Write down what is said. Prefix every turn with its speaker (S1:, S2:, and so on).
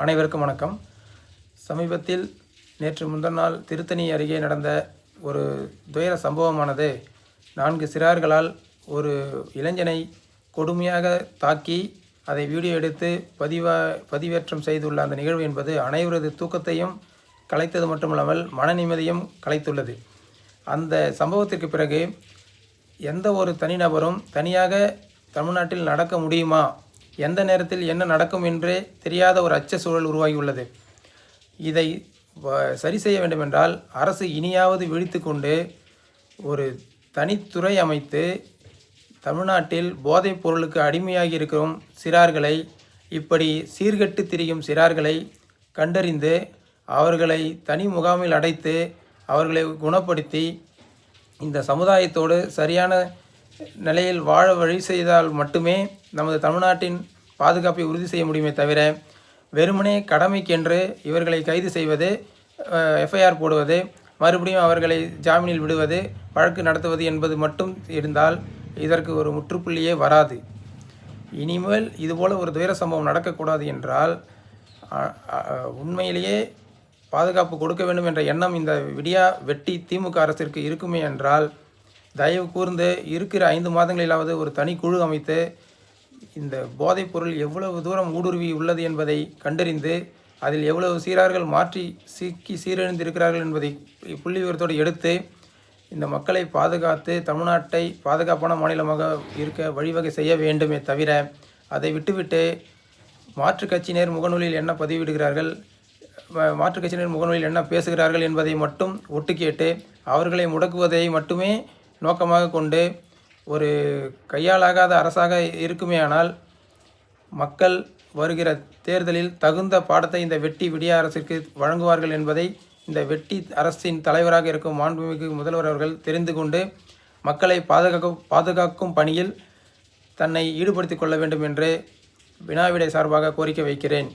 S1: அனைவருக்கும் வணக்கம். சமீபத்தில் நேற்று முந்தின திருத்தணி அருகே நடந்த ஒரு துயர சம்பவமானது 4 சிறார்களால் ஒரு இளைஞனை கொடுமையாக தாக்கி அதை வீடியோ எடுத்து பதிவேற்றம் செய்துள்ள அந்த நிகழ்வு என்பது அனைவரது தூக்கத்தையும் கலைத்தது மட்டுமல்லாமல் மன நிம்மதியும் கலைத்துள்ளது. அந்த சம்பவத்திற்கு பிறகு எந்த ஒரு தனிநபரும் தனியாக தமிழ்நாட்டில் நடக்க முடியுமா, எந்த நேரத்தில் என்ன நடக்கும் என்றே தெரியாத ஒரு அச்ச சூழல் உருவாகியுள்ளது. இதை சரி செய்ய வேண்டுமென்றால் அரசு இனியாவது விழித்து கொண்டு ஒரு தனித்துறை அமைத்து தமிழ்நாட்டில் போதைப் பொருளுக்கு அடிமையாகி இருக்கும் சிறார்களை, இப்படி சீர்கெட்டு திரியும் சிறார்களை கண்டறிந்து அவர்களை தனி முகாமில் அடைத்து அவர்களை குணப்படுத்தி இந்த சமுதாயத்தோடு சரியான நிலையில் வாழ வழி செய்தால் மட்டுமே நமது தமிழ்நாட்டின் பாதுகாப்பை உறுதி செய்ய முடியுமே தவிர, வெறுமனே கடமைக்கென்று இவர்களை கைது செய்வது, எஃப்ஐஆர் போடுவது, மறுபடியும் அவர்களை ஜாமீனில் விடுவது, வழக்கு நடத்துவது என்பது மட்டும் இருந்தால் இதற்கு ஒரு முற்றுப்புள்ளியே வராது. இனிமேல் இதுபோல் ஒரு துயர சம்பவம் நடக்கக்கூடாது என்றால் உண்மையிலேயே பாதுகாப்பு கொடுக்க வேண்டும் என்ற எண்ணம் இந்த விடியா வெட்டி திமுக அரசிற்கு இருக்குமே என்றால், தயவு கூர்ந்து இருக்கிற 5 மாதங்களிலாவது ஒரு தனி குழு அமைத்து இந்த போதைப் பொருள் எவ்வளவு தூரம் ஊடுருவி உள்ளது என்பதை கண்டறிந்து அதில் எவ்வளவு சீரார்கள் மாற்றி சிக்கி சீரழிந்திருக்கிறார்கள் என்பதை புள்ளி விவரத்தோடு எடுத்து இந்த மக்களை பாதுகாத்து தமிழ்நாட்டை பாதுகாப்பான மாநிலமாக இருக்க வழிவகை செய்ய வேண்டுமே தவிர, அதை விட்டுவிட்டு மாற்றுக் கட்சியினர் முகநூலில் என்ன பதிவிடுகிறார்கள், மாற்றுக் கட்சியினர் முகநூலில் என்ன பேசுகிறார்கள் என்பதை மட்டும் ஒட்டு கேட்டு அவர்களை முடக்குவதை மட்டுமே நோக்கமாக கொண்டு ஒரு கையாலாகாத அரசாக இருக்குமேயானால் மக்கள் வருகிற தேர்தலில் தகுந்த பாடத்தை இந்த வெட்டி விடியா அரசிற்கு வழங்குவார்கள் என்பதை இந்த வெட்டி அரசின் தலைவராக இருக்கும் மாண்புமிகு முதல்வர் அவர்கள் தெரிந்து கொண்டு மக்களை பாதுகாக்கும் பணியில் தன்னை ஈடுபடுத்திக் கொள்ள வேண்டும் என்று வினாவிடை சார்பாக கோரிக்கை வைக்கிறேன்.